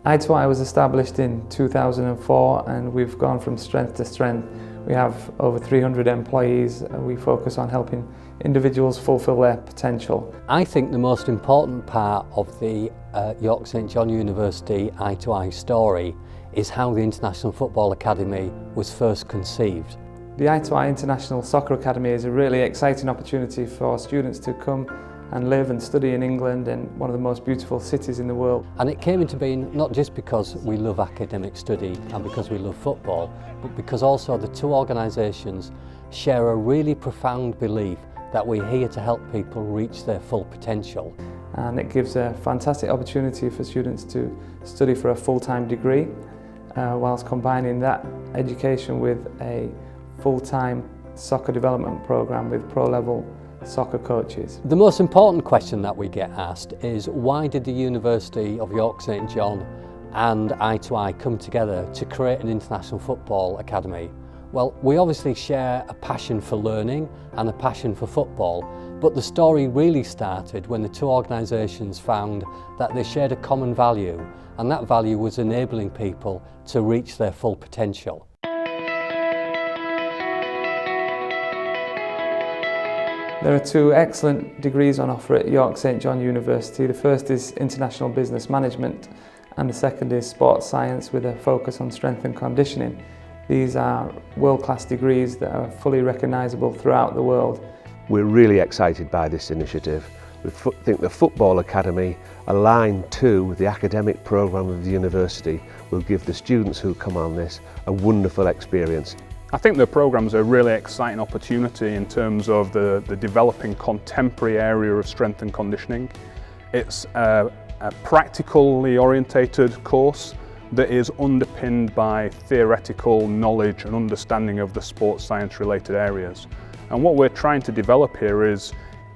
i2i was established in 2004 and we've gone from strength to strength. We have over 300 employees. We focus on helping individuals fulfil their potential. I think the most important part of the York St John University i2i story is how the International Football Academy was first conceived. The i2i International Soccer Academy is a really exciting opportunity for students to come and live and study in England, in one of the most beautiful cities in the world. And it came into being not just because we love academic study and because we love football, but because also the two organisations share a really profound belief that we're here to help people reach their full potential. And it gives a fantastic opportunity for students to study for a full-time degree, whilst combining that education with a full-time soccer development programme with pro-level soccer coaches. The most important question that we get asked is, why did the University of York St John and i2i come together to create an international football academy? Well, we obviously share a passion for learning and a passion for football, but the story really started when the two organisations found that they shared a common value, and that value was enabling people to reach their full potential. There are two excellent degrees on offer at York St John University. The first is International Business Management and the second is Sports Science with a focus on strength and conditioning. These are world-class degrees that are fully recognisable throughout the world. We're really excited by this initiative. We think the Football Academy, aligned to the academic programme of the university, will give the students who come on this a wonderful experience. I think the programme's a really exciting opportunity in terms of the developing contemporary area of strength and conditioning. It's a practically orientated course that is underpinned by theoretical knowledge and understanding of the sports science related areas. And what we're trying to develop here is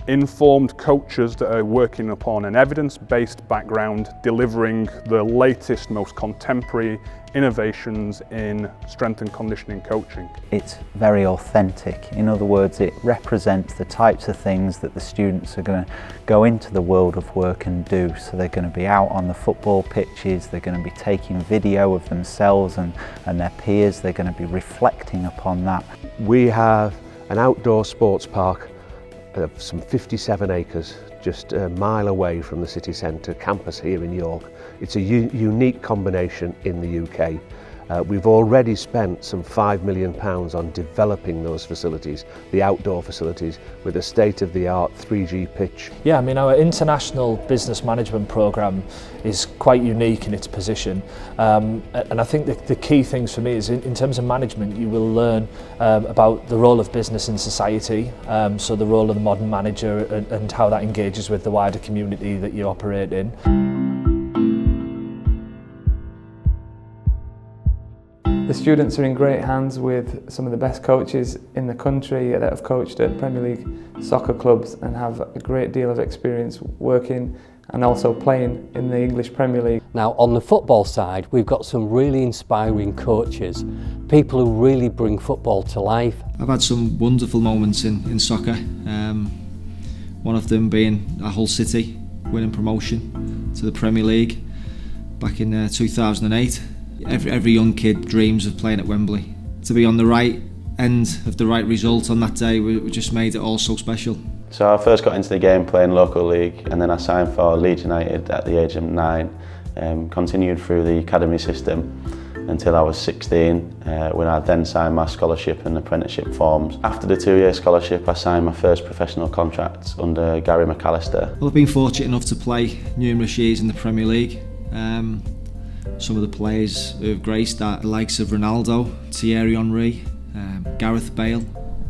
informed coaches that are working upon an evidence-based background, delivering the latest, most contemporary innovations in strength and conditioning coaching. It's very authentic. In other words, it represents the types of things that the students are going to go into the world of work and do. So they're going to be out on the football pitches, they're going to be taking video of themselves and their peers, they're going to be reflecting upon that. We have an outdoor sports park of some 57 acres, just a mile away from the city centre campus here in York. It's a unique combination in the UK. We've already spent some £5 million on developing those facilities, the outdoor facilities, with a state-of-the-art 3G pitch. Yeah, I mean, our international business management programme is quite unique in its position, and I think the key things for me is in terms of management, you will learn about the role of business in society, so the role of the modern manager and how that engages with the wider community that you operate in. The students are in great hands with some of the best coaches in the country that have coached at Premier League soccer clubs and have a great deal of experience working and also playing in the English Premier League. Now, on the football side, we've got some really inspiring coaches, people who really bring football to life. I've had some wonderful moments in soccer, one of them being at Hull City winning promotion to the Premier League back in 2008. Every young kid dreams of playing at Wembley. To be on the right end of the right result on that day, we just made it all so special. So I first got into the game playing local league, and then I signed for Leeds United at the age of 9, continued through the academy system until I was 16, when I then signed my scholarship and apprenticeship forms. After the 2-year scholarship, I signed my first professional contract under Gary McAllister. Well, I've been fortunate enough to play numerous years in the Premier League. Some of the players who have graced that, the likes of Ronaldo, Thierry Henry, Gareth Bale.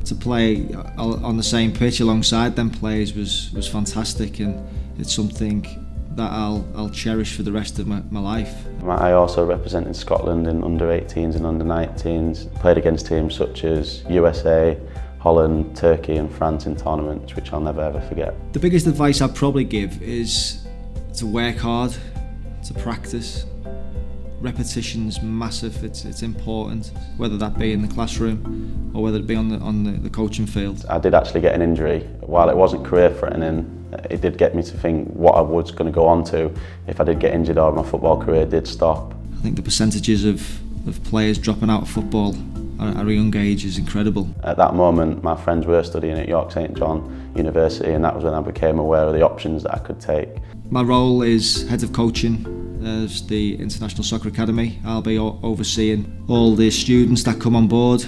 To play on the same pitch alongside them players was fantastic, and it's something that I'll cherish for the rest of my life. I also represented Scotland in under-18s and under-19s, played against teams such as USA, Holland, Turkey and France in tournaments, which I'll never ever forget. The biggest advice I'd probably give is to work hard, to practice. Repetition's massive, it's important, whether that be in the classroom or whether it be on the coaching field. I did actually get an injury. While it wasn't career threatening, it did get me to think what I was going to go on to if I did get injured or my football career did stop. I think the percentages of players dropping out of football at a young age is incredible. At that moment, my friends were studying at York St John University, and that was when I became aware of the options that I could take. My role is head of coaching as the International Soccer Academy. I'll be overseeing all the students that come on board,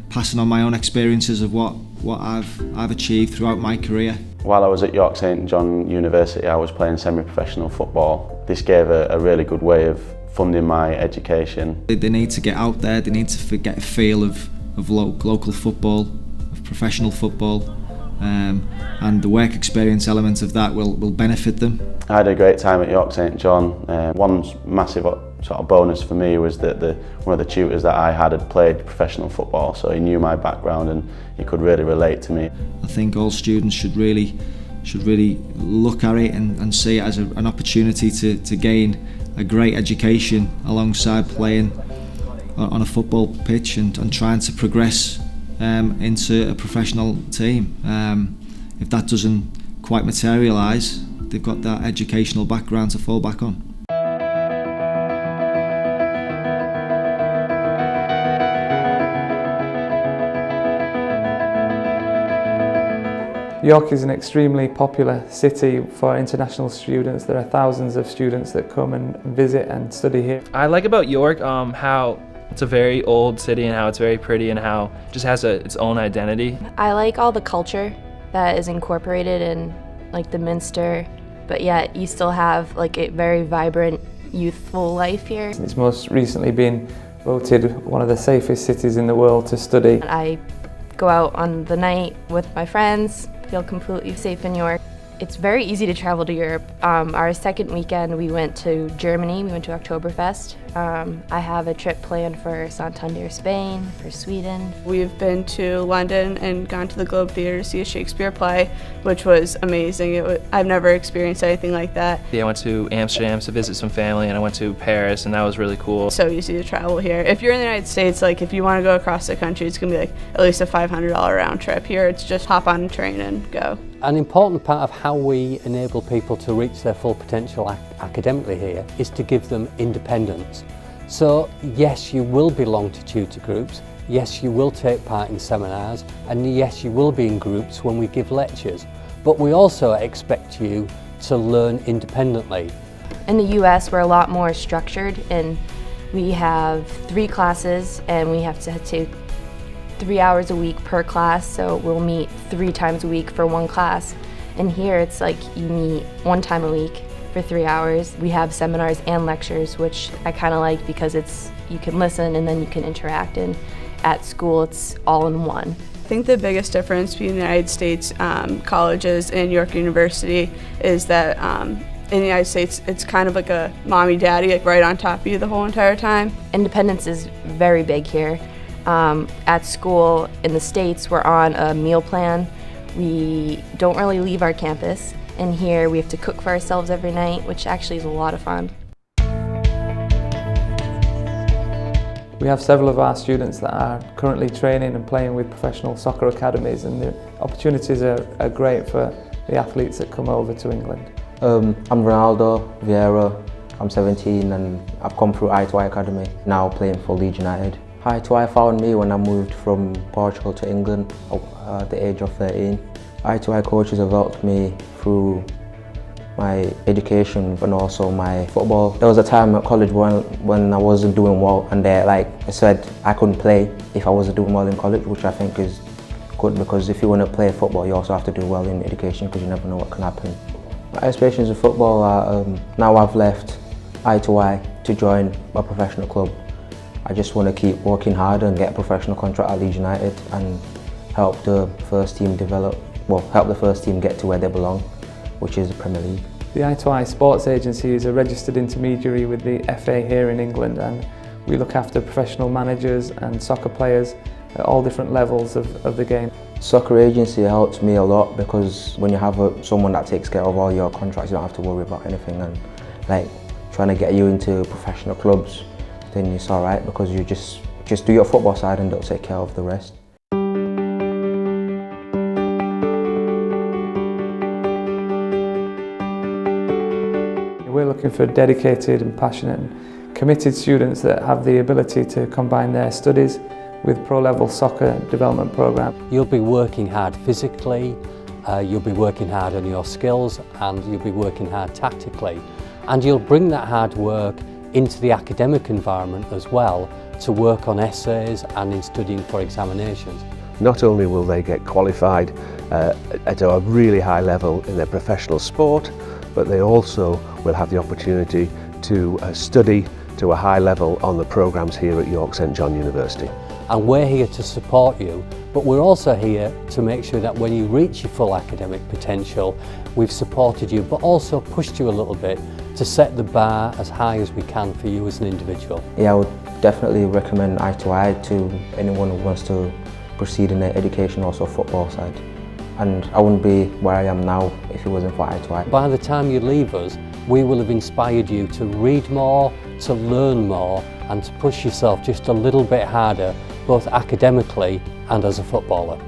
passing on my own experiences of what I've achieved throughout my career. While I was at York St John University, I was playing semi-professional football. This gave a really good way of funding my education. They need to get out there, they need to get a feel of local football, of professional football, and the work experience element of that will benefit them. I had a great time at York St John. One massive sort of bonus for me was that one of the tutors that I had played professional football, so he knew my background and he could really relate to me. I think all students should really look at it and see it as an opportunity to gain a great education alongside playing on a football pitch and trying to progress into a professional team. If that doesn't quite materialise, they've got that educational background to fall back on. York is an extremely popular city for international students. There are thousands of students that come and visit and study here. I like about York how it's a very old city and how it's very pretty and how it just has its own identity. I like all the culture that is incorporated in like the Minster, but yet you still have like a very vibrant, youthful life here. It's most recently been voted one of the safest cities in the world to study. I go out on the night with my friends, feel completely safe in York. It's very easy to travel to Europe. Our second weekend we went to Germany, we went to Oktoberfest. I have a trip planned for Santander, Spain, for Sweden. We've been to London and gone to the Globe Theatre to see a Shakespeare play, which was amazing. I've never experienced anything like that. I went to Amsterdam to visit some family and I went to Paris and that was really cool. So easy to travel here. If you're in the United States, like if you want to go across the country, it's gonna be like at least a $500 round trip. Here it's just hop on a train and go. An important part of how we enable people to reach their full potential academically here is to give them independence. So yes, you will belong to tutor groups, yes, you will take part in seminars, and yes, you will be in groups when we give lectures, but we also expect you to learn independently. In the US, we're a lot more structured, and we have 3 classes and we have to take 3 hours a week per class, so we'll meet 3 times a week for one class. And here it's like you meet 1 time a week for 3 hours. We have seminars and lectures, which I kind of like because you can listen and then you can interact, and at school it's all in one. I think the biggest difference between the United States colleges and York University is that in the United States it's kind of like a mommy-daddy, like right on top of you the whole entire time. Independence is very big here. At school in the States, we're on a meal plan. We don't really leave our campus, and here we have to cook for ourselves every night, which actually is a lot of fun. We have several of our students that are currently training and playing with professional soccer academies, and the opportunities are great for the athletes that come over to England. I'm Ronaldo Vieira, I'm 17 and I've come through i2i Academy, now playing for Leeds United. i2i found me when I moved from Portugal to England at the age of 13. i2i coaches have helped me through my education and also my football. There was a time at college when I wasn't doing well, and they said I couldn't play if I wasn't doing well in college, which I think is good, because if you want to play football you also have to do well in education, because you never know what can happen. My aspirations in football are now I've left i2i to join a professional club. I just want to keep working hard and get a professional contract at Leeds United and help the first team get to where they belong, which is the Premier League. The i2i Sports Agency is a registered intermediary with the FA here in England, and we look after professional managers and soccer players at all different levels of the game. Soccer agency helps me a lot, because when you have someone that takes care of all your contracts, you don't have to worry about anything, and trying to get you into professional clubs, then it's alright, because you just do your football side and they'll take care of the rest. We're looking for dedicated and passionate and committed students that have the ability to combine their studies with pro-level soccer development programme. You'll be working hard physically, you'll be working hard on your skills, and you'll be working hard tactically. And you'll bring that hard work into the academic environment as well, to work on essays and in studying for examinations. Not only will they get qualified at a really high level in their professional sport, but they also will have the opportunity to study to a high level on the programmes here at York St John University. And we're here to support you, but we're also here to make sure that when you reach your full academic potential, we've supported you, but also pushed you a little bit to set the bar as high as we can for you as an individual. Yeah, I would definitely recommend i2i to anyone who wants to proceed in their education, also football side. And I wouldn't be where I am now if it wasn't for i2i. By the time you leave us, we will have inspired you to read more, to learn more, and to push yourself just a little bit harder, both academically and as a footballer.